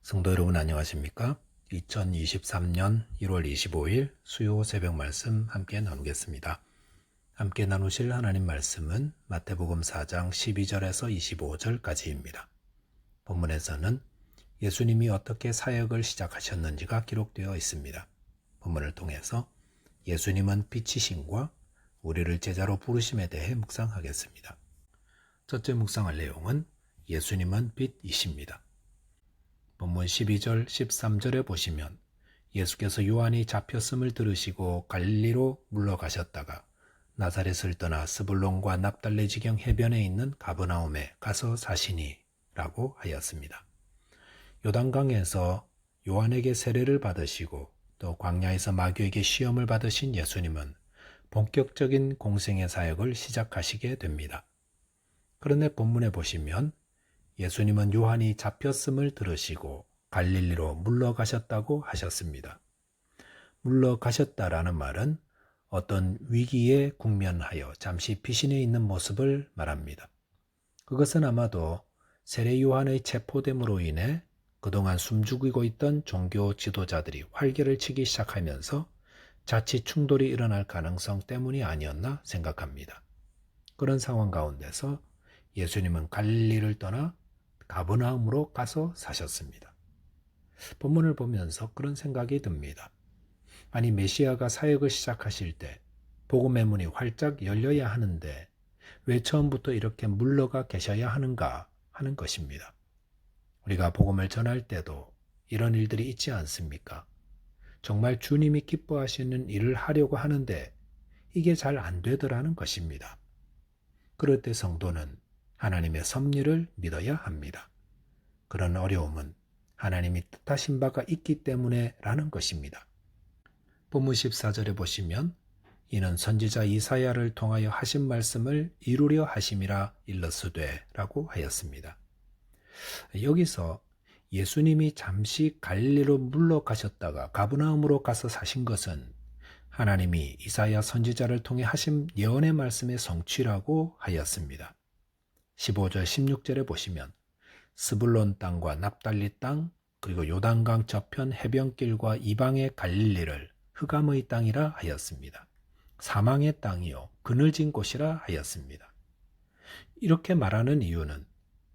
성도 여러분 안녕하십니까? 2023년 1월 25일 수요 새벽 말씀 함께 나누겠습니다. 함께 나누실 하나님 말씀은 마태복음 4장 12절에서 25절까지입니다. 본문에서는 예수님이 어떻게 사역을 시작하셨는지가 기록되어 있습니다. 본문을 통해서 예수님은 빛이심과 우리를 제자로 부르심에 대해 묵상하겠습니다. 첫째 묵상할 내용은 예수님은 빛이십니다. 본문 12절, 13절에 보시면 예수께서 요한이 잡혔음을 들으시고 갈릴리로 물러가셨다가 나사렛을 떠나 스불론과 납달리 지경 해변에 있는 가버나움에 가서 사시니 라고 하였습니다. 요단강에서 요한에게 세례를 받으시고 또 광야에서 마귀에게 시험을 받으신 예수님은 본격적인 공생의 사역을 시작하시게 됩니다. 그런데 본문에 보시면 예수님은 요한이 잡혔음을 들으시고 갈릴리로 물러가셨다고 하셨습니다. 물러가셨다라는 말은 어떤 위기에 국면하여 잠시 피신해 있는 모습을 말합니다. 그것은 아마도 세례 요한의 체포됨으로 인해 그동안 숨죽이고 있던 종교 지도자들이 활개를 치기 시작하면서 자칫 충돌이 일어날 가능성 때문이 아니었나 생각합니다. 그런 상황 가운데서 예수님은 갈릴리를 떠나 가버나움으로 가서 사셨습니다. 본문을 보면서 그런 생각이 듭니다. 아니 메시아가 사역을 시작하실 때 복음의 문이 활짝 열려야 하는데 왜 처음부터 이렇게 물러가 계셔야 하는가 하는 것입니다. 우리가 복음을 전할 때도 이런 일들이 있지 않습니까? 정말 주님이 기뻐하시는 일을 하려고 하는데 이게 잘 안 되더라는 것입니다. 그럴 때 성도는 하나님의 섭리를 믿어야 합니다. 그런 어려움은 하나님이 뜻하신 바가 있기 때문에 라는 것입니다. 본문 14절에 보시면 이는 선지자 이사야를 통하여 하신 말씀을 이루려 하심이라 일렀으되 라고 하였습니다. 여기서 예수님이 잠시 갈릴리로 물러가셨다가 가버나움으로 가서 사신 것은 하나님이 이사야 선지자를 통해 하신 예언의 말씀의 성취라고 하였습니다. 15절 16절에 보시면 스불론 땅과 납달리 땅 그리고 요단강 저편 해변길과 이방의 갈릴리를 흑암의 땅이라 하였습니다. 사망의 땅이요 그늘진 곳이라 하였습니다. 이렇게 말하는 이유는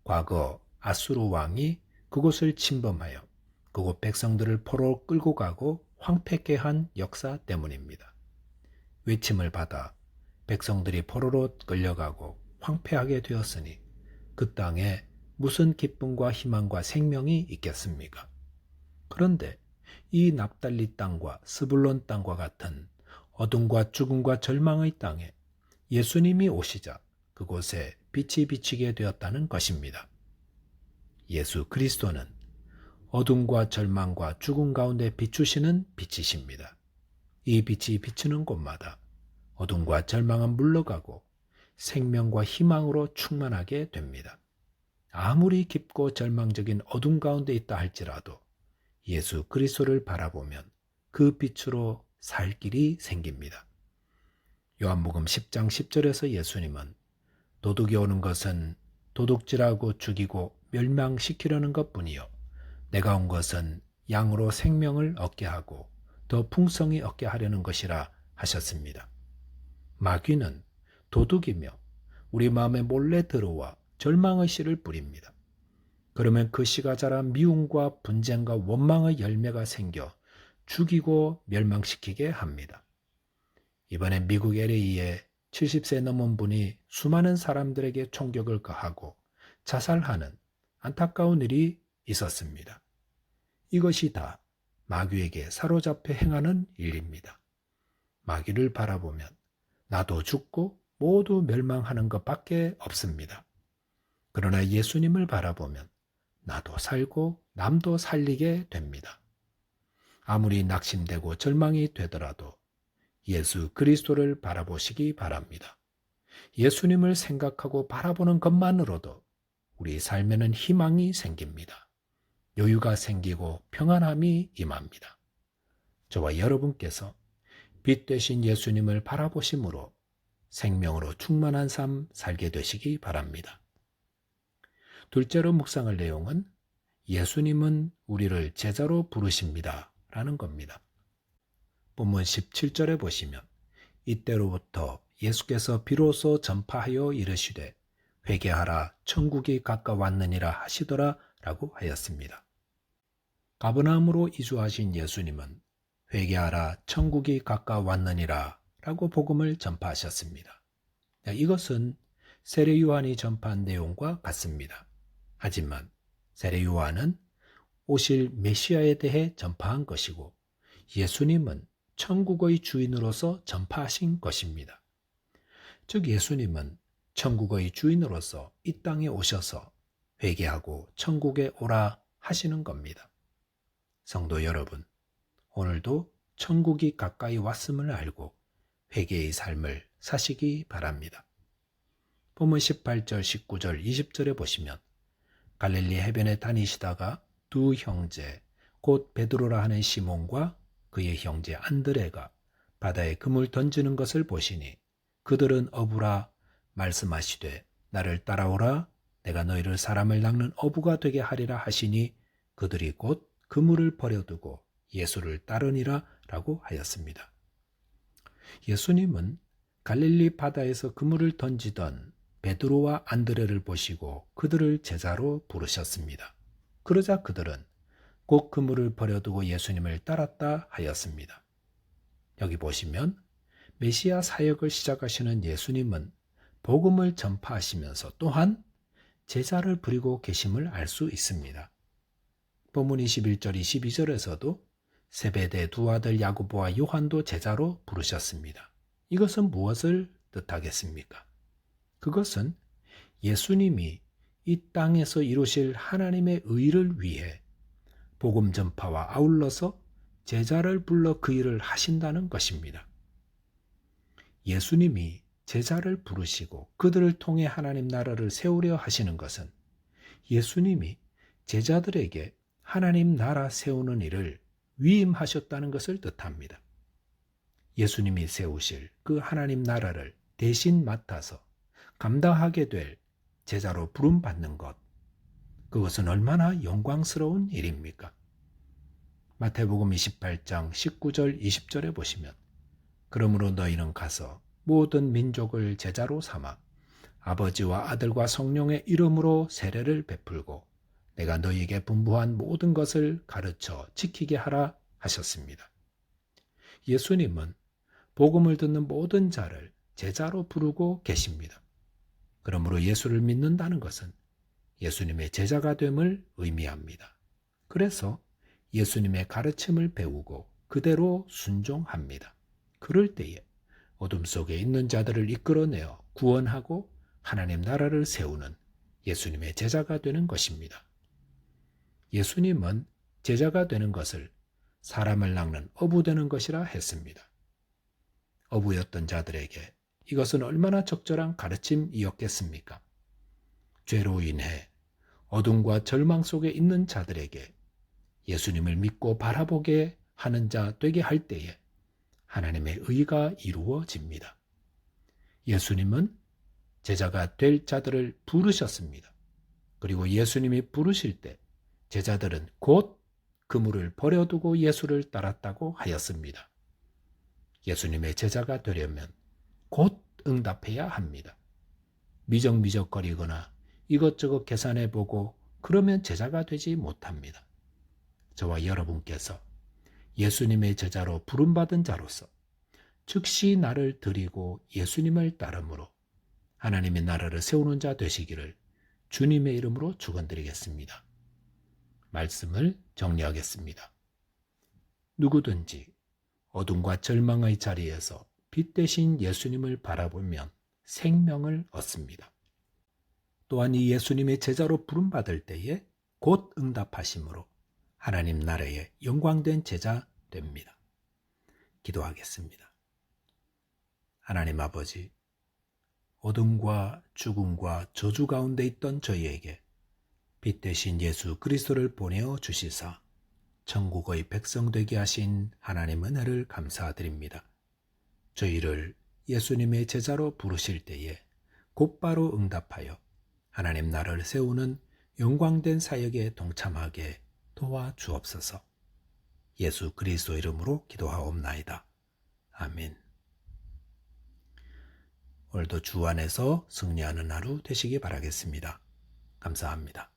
과거 아수르 왕이 그곳을 침범하여 그곳 백성들을 포로로 끌고 가고 황폐케 한 역사 때문입니다. 외침을 받아 백성들이 포로로 끌려가고 황폐하게 되었으니 그 땅에 무슨 기쁨과 희망과 생명이 있겠습니까? 그런데 이 납달리 땅과 스불론 땅과 같은 어둠과 죽음과 절망의 땅에 예수님이 오시자 그곳에 빛이 비치게 되었다는 것입니다. 예수 그리스도는 어둠과 절망과 죽음 가운데 비추시는 빛이십니다. 이 빛이 비추는 곳마다 어둠과 절망은 물러가고 생명과 희망으로 충만하게 됩니다. 아무리 깊고 절망적인 어둠 가운데 있다 할지라도 예수 그리스도를 바라보면 그 빛으로 살 길이 생깁니다. 요한복음 10장 10절에서 예수님은 도둑이 오는 것은 도둑질하고 죽이고 멸망시키려는 것뿐이요 내가 온 것은 양으로 생명을 얻게 하고 더 풍성히 얻게 하려는 것이라 하셨습니다. 마귀는 도둑이며 우리 마음에 몰래 들어와 절망의 씨를 뿌립니다. 그러면 그 씨가 자라 미움과 분쟁과 원망의 열매가 생겨 죽이고 멸망시키게 합니다. 이번에 미국 LA에 70세 넘은 분이 수많은 사람들에게 총격을 가하고 자살하는 안타까운 일이 있었습니다. 이것이 다 마귀에게 사로잡혀 행하는 일입니다. 마귀를 바라보면 나도 죽고 모두 멸망하는 것밖에 없습니다. 그러나 예수님을 바라보면 나도 살고 남도 살리게 됩니다. 아무리 낙심되고 절망이 되더라도 예수 그리스도를 바라보시기 바랍니다. 예수님을 생각하고 바라보는 것만으로도 우리 삶에는 희망이 생깁니다. 여유가 생기고 평안함이 임합니다. 저와 여러분께서 빛 되신 예수님을 바라보심으로 생명으로 충만한 삶 살게 되시기 바랍니다. 둘째로 묵상할 내용은 예수님은 우리를 제자로 부르십니다. 라는 겁니다. 본문 17절에 보시면 이때로부터 예수께서 비로소 전파하여 이르시되 회개하라 천국이 가까웠느니라 하시더라 라고 하였습니다. 가버나움으로 이주하신 예수님은 회개하라 천국이 가까웠느니라 라고 복음을 전파하셨습니다. 이것은 세례 요한이 전파한 내용과 같습니다. 하지만 세례 요한은 오실 메시아에 대해 전파한 것이고 예수님은 천국의 주인으로서 전파하신 것입니다. 즉 예수님은 천국의 주인으로서 이 땅에 오셔서 회개하고 천국에 오라 하시는 겁니다. 성도 여러분, 오늘도 천국이 가까이 왔음을 알고 회개의 삶을 사시기 바랍니다. 본문 18절, 19절, 20절에 보시면 갈릴리 해변에 다니시다가 두 형제, 곧 베드로라 하는 시몬과 그의 형제 안드레가 바다에 금을 던지는 것을 보시니 그들은 어부라 말씀하시되 나를 따라오라 내가 너희를 사람을 낚는 어부가 되게 하리라 하시니 그들이 곧 그물을 버려두고 예수를 따르니라 라고 하였습니다. 예수님은 갈릴리 바다에서 그물을 던지던 베드로와 안드레를 보시고 그들을 제자로 부르셨습니다. 그러자 그들은 곧 그물을 버려두고 예수님을 따랐다 하였습니다. 여기 보시면 메시아 사역을 시작하시는 예수님은 복음을 전파하시면서 또한 제자를 부리고 계심을 알 수 있습니다. 본문 21절, 22절에서도 세베대 두 아들 야고보와 요한도 제자로 부르셨습니다. 이것은 무엇을 뜻하겠습니까? 그것은 예수님이 이 땅에서 이루실 하나님의 의를 위해 복음 전파와 아울러서 제자를 불러 그 일을 하신다는 것입니다. 예수님이 제자를 부르시고 그들을 통해 하나님 나라를 세우려 하시는 것은 예수님이 제자들에게 하나님 나라 세우는 일을 위임하셨다는 것을 뜻합니다. 예수님이 세우실 그 하나님 나라를 대신 맡아서 감당하게 될 제자로 부름받는 것, 그것은 얼마나 영광스러운 일입니까? 마태복음 28장 19절 20절에 보시면 그러므로 너희는 가서 모든 민족을 제자로 삼아 아버지와 아들과 성령의 이름으로 세례를 베풀고 내가 너희에게 분부한 모든 것을 가르쳐 지키게 하라 하셨습니다. 예수님은 복음을 듣는 모든 자를 제자로 부르고 계십니다. 그러므로 예수를 믿는다는 것은 예수님의 제자가 됨을 의미합니다. 그래서 예수님의 가르침을 배우고 그대로 순종합니다. 그럴 때에 어둠 속에 있는 자들을 이끌어내어 구원하고 하나님 나라를 세우는 예수님의 제자가 되는 것입니다. 예수님은 제자가 되는 것을 사람을 낚는 어부 되는 것이라 했습니다. 어부였던 자들에게 이것은 얼마나 적절한 가르침이었겠습니까? 죄로 인해 어둠과 절망 속에 있는 자들에게 예수님을 믿고 바라보게 하는 자 되게 할 때에 하나님의 의가 이루어집니다. 예수님은 제자가 될 자들을 부르셨습니다. 그리고 예수님이 부르실 때 제자들은 곧 그물을 버려두고 예수를 따랐다고 하였습니다. 예수님의 제자가 되려면 곧 응답해야 합니다. 미적미적거리거나 이것저것 계산해보고 그러면 제자가 되지 못합니다. 저와 여러분께서 예수님의 제자로 부름받은 자로서 즉시 나를 드리고 예수님을 따름으로 하나님의 나라를 세우는 자 되시기를 주님의 이름으로 축원드리겠습니다. 말씀을 정리하겠습니다. 누구든지 어둠과 절망의 자리에서 빛 대신 예수님을 바라보면 생명을 얻습니다. 또한 이 예수님의 제자로 부름받을 때에 곧 응답하심으로 하나님 나라의 영광된 제자 됩니다. 기도하겠습니다. 하나님 아버지, 어둠과 죽음과 저주 가운데 있던 저희에게 빛 대신 예수 그리스도를 보내어 주시사 천국의 백성 되게 하신 하나님 은혜를 감사드립니다. 저희를 예수님의 제자로 부르실 때에 곧바로 응답하여 하나님 나라를 세우는 영광된 사역에 동참하게 도와주옵소서. 예수 그리스도 이름으로 기도하옵나이다. 아멘. 오늘도 주 안에서 승리하는 하루 되시기 바라겠습니다. 감사합니다.